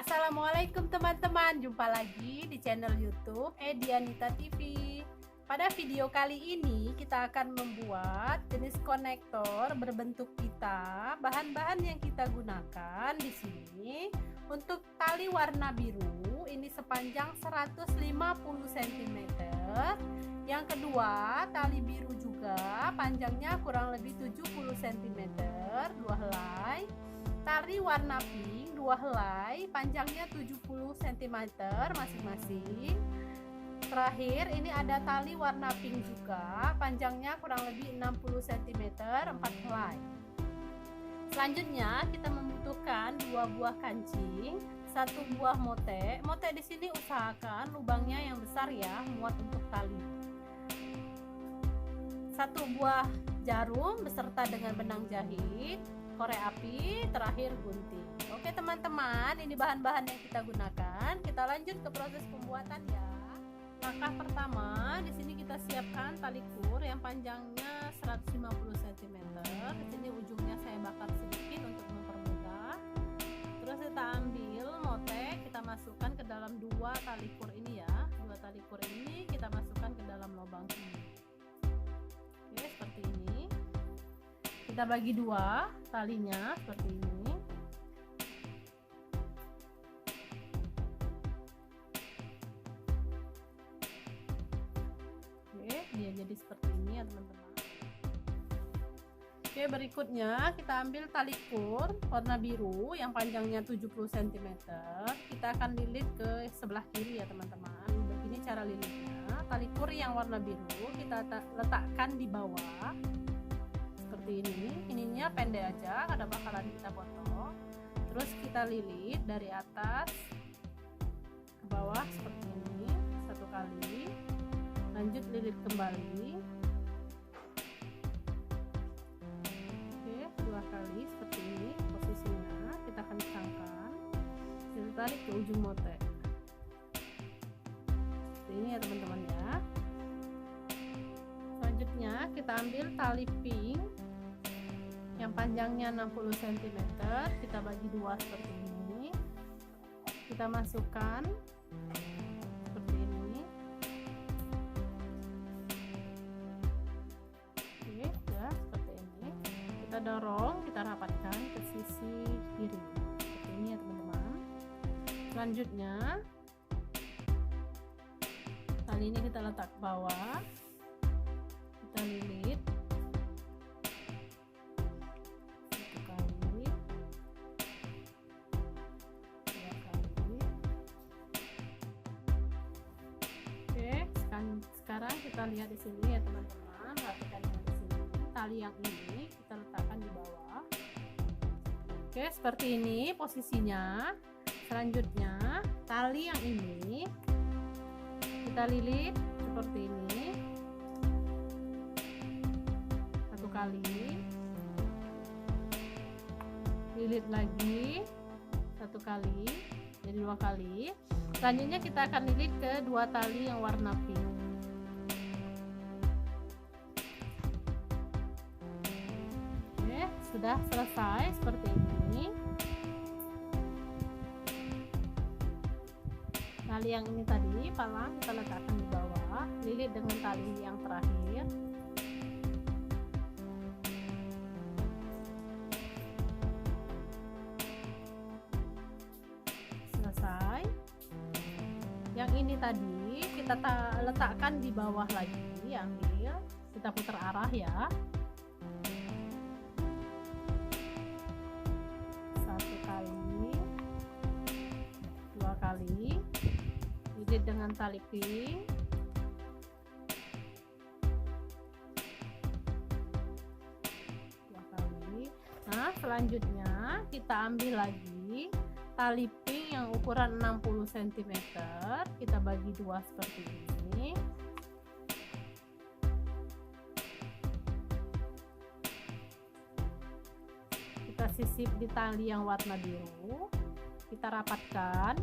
Assalamualaikum teman-teman, jumpa lagi di channel YouTube Edianita TV. Pada video kali ini kita akan membuat jenis konektor berbentuk pita. Bahan-bahan yang kita gunakan di sini untuk tali warna biru ini sepanjang 150 cm. Yang kedua, tali biru juga panjangnya kurang lebih 70 cm, 2 helai. Tali warna pink 2 helai, panjangnya 70 cm masing-masing. Terakhir ini ada tali warna pink juga, panjangnya kurang lebih 60 cm, 4 helai. Selanjutnya kita membutuhkan 2 buah kancing, 1 buah motek. Motek di sini usahakan lubangnya yang besar ya, muat untuk tali. 1 buah jarum beserta dengan benang jahit, korek api, terakhir gunting. Oke teman-teman, ini bahan-bahan yang kita gunakan. Kita lanjut ke proses pembuatan ya. Langkah pertama, di sini kita siapkan tali kur yang panjangnya 150 cm. Di sini ujungnya saya bakar sedikit untuk mempermudah. Terus kita ambil motek, kita masukkan ke dalam 2 tali kur ini ya. 2 tali kur ini kita masukkan ke dalam lubang ini. Oke, seperti ini. Kita bagi 2 talinya seperti ini. Oke, dia jadi seperti ini ya teman-teman. Oke, berikutnya kita ambil tali kur warna biru yang panjangnya 70 cm. Kita akan lilit ke sebelah kiri ya teman-teman. Begini cara lilitnya. Tali kur yang warna biru kita letakkan di bawah seperti ini. Ininya pendek aja karena bakalan kita potong. Terus kita lilit dari atas ke bawah seperti ini 1 kali, lanjut lilit kembali. Oke, 2 kali seperti ini posisinya. Kita kencangkan, kita tarik ke ujung motek seperti ini ya teman-teman ya. Selanjutnya kita ambil tali pink yang panjangnya 60 cm, kita bagi 2 seperti ini. Kita masukkan seperti ini. Oke, ya seperti ini. Kita dorong, kita rapatkan ke sisi kiri seperti ini ya teman-teman. Selanjutnya tali ini kita letak ke bawah, kita lilit 1 kali, 2 kali. Oke, sekarang kita lihat di sini ya teman-teman. Perhatikan di sini tali yang ini kita letakkan di bawah. Oke, seperti ini posisinya. Selanjutnya tali yang ini kita lilit seperti ini 1 kali, lilit lagi 1 kali, jadi 2 kali. Selanjutnya kita akan lilit ke 2 tali yang warna pink. Oke, sudah selesai seperti ini. Tali yang ini tadi palang kita letakkan di bawah, lilit dengan tali yang terakhir. Selesai. Yang ini tadi kita letakkan di bawah lagi, ambil, kita putar arah ya. 1 kali, 2 kali, lilit dengan tali pink. Nah, selanjutnya kita ambil lagi tali pink yang ukuran 60 cm, kita bagi 2 seperti ini. Kita sisip di tali yang warna biru, kita rapatkan.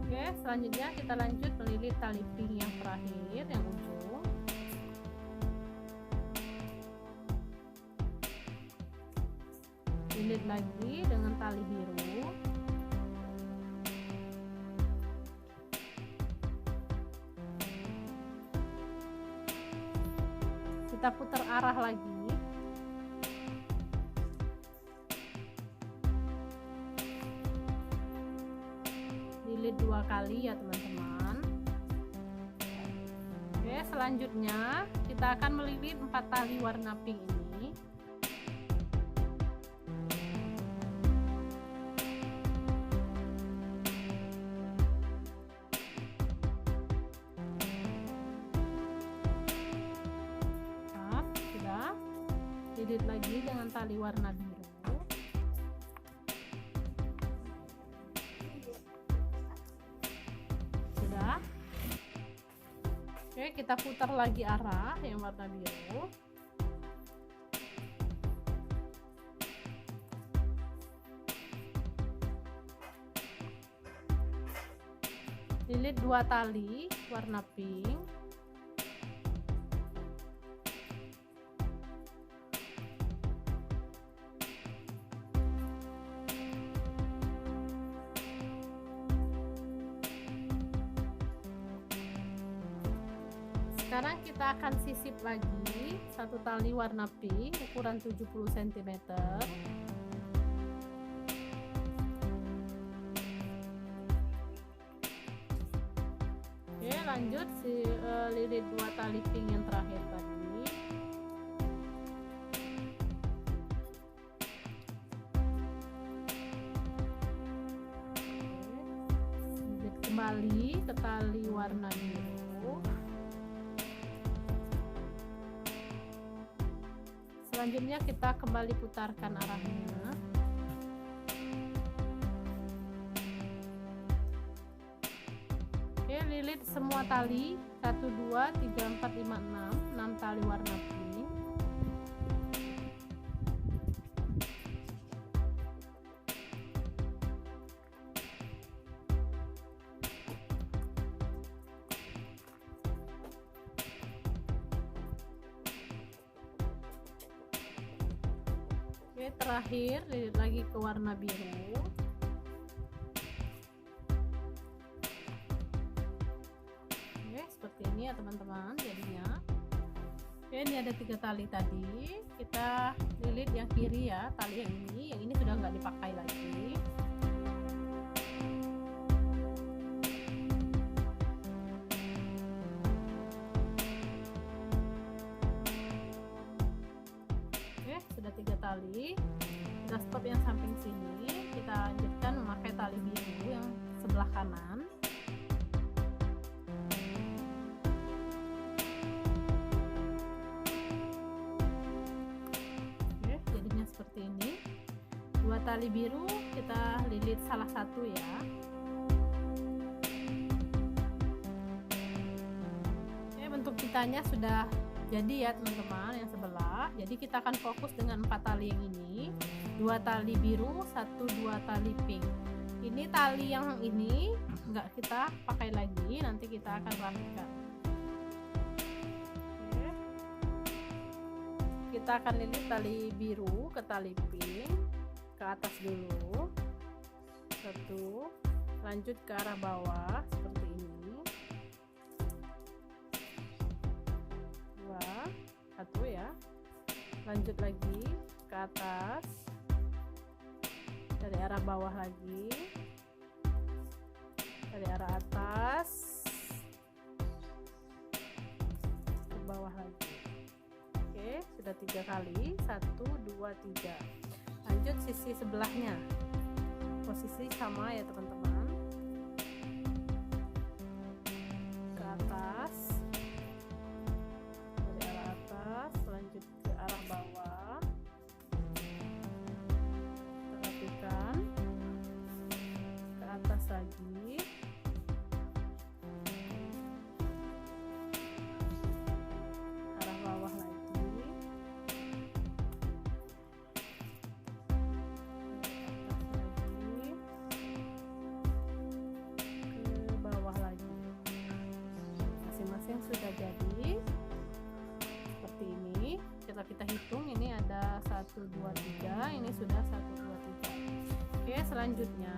Oke, selanjutnya kita lanjut melilit tali pink yang terakhir, yang ujung. lagi dengan tali biru. Kita putar arah lagi. Lilit 2 kali ya teman-teman. Oke, selanjutnya kita akan melilit 4 tali warna pink ini. Nah, sudah. Lilit lagi dengan tali warna biru. Oke, kita putar lagi arah yang warna biru. Lilit 2 tali warna pink. Sekarang kita akan sisip lagi 1 tali warna pink ukuran 70 cm. Oke, lanjut lilit 2 tali pink yang terakhir tadi. Lilit kembali ke tali warna biru. Selanjutnya kita kembali putarkan arahnya. Oke, lilit semua tali 1 2 3 4 5 6 tali warna pink. Oke, terakhir lilit lagi ke warna biru. Oke, seperti ini ya teman-teman jadinya. Oke, ini ada 3 tali tadi. Kita lilit yang kiri ya, tali yang ini sudah nggak dipakai lagi. Sudah 3 tali. Kita stop yang samping sini, kita lanjutkan memakai tali biru yang sebelah kanan. Oke, jadinya seperti ini. 2 tali biru kita lilit salah satu ya. Oke, bentuk pitanya sudah jadi ya teman-teman yang sebelah. Jadi kita akan fokus dengan 4 tali yang ini, 2 tali biru, 1 2 tali pink. Ini tali yang ini enggak kita pakai lagi, nanti kita akan rapikan. Oke. Kita akan lilit tali biru ke tali pink ke atas dulu. 1, lanjut ke arah bawah seperti ini. 1 ya, lanjut lagi ke atas dari arah bawah lagi, dari arah atas ke bawah lagi. Oke, sudah 3 kali, 1 2 3. Lanjut sisi sebelahnya, posisi sama ya teman-teman, ke atas, lanjut ke arah bawah, rapikan ke atas lagi, arah bawah lagi, ke bawah lagi, selanjutnya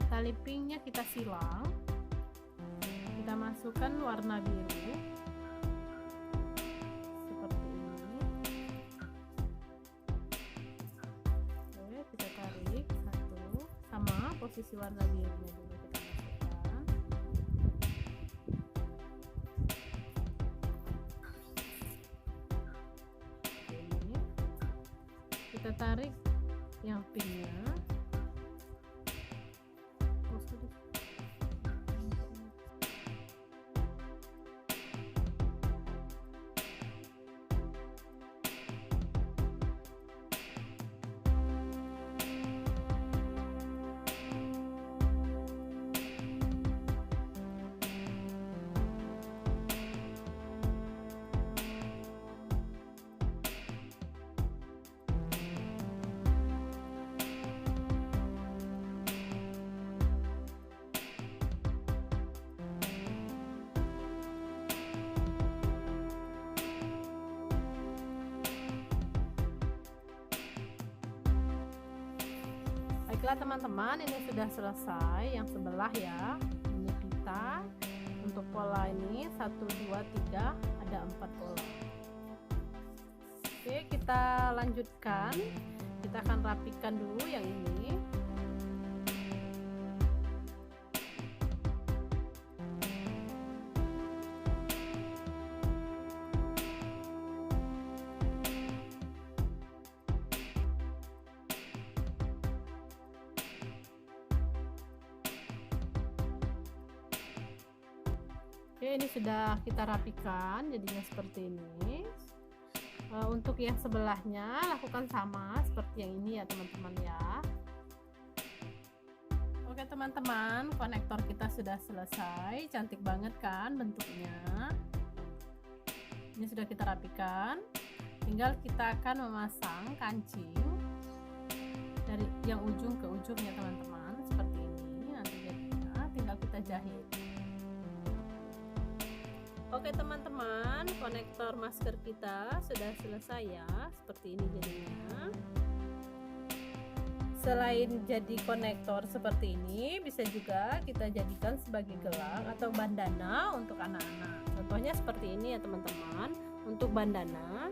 tali pinknya kita silang, kita masukkan warna biru seperti ini. Oke, kita tarik satu, sama posisi warna birunya dulu kita masukkan. Ini kita tarik yang pinknya. Baiklah teman-teman, ini sudah selesai yang sebelah ya. Ini kita untuk pola ini 1, 2, 3, ada 4 pola. Oke, kita lanjutkan. Kita akan rapikan dulu yang ini. Oke, ini sudah kita rapikan jadinya seperti ini. Untuk yang sebelahnya lakukan sama seperti yang ini ya teman-teman ya. Oke teman-teman, konektor kita sudah selesai, cantik banget kan bentuknya. Ini sudah kita rapikan, tinggal kita akan memasang kancing dari yang ujung ke ujung ya teman-teman, seperti ini. Nanti jadinya tinggal kita jahit. Oke teman-teman, konektor masker kita sudah selesai ya, seperti ini jadinya. Selain jadi konektor seperti ini, bisa juga kita jadikan sebagai gelang atau bandana untuk anak-anak. Contohnya seperti ini ya teman-teman. Untuk bandana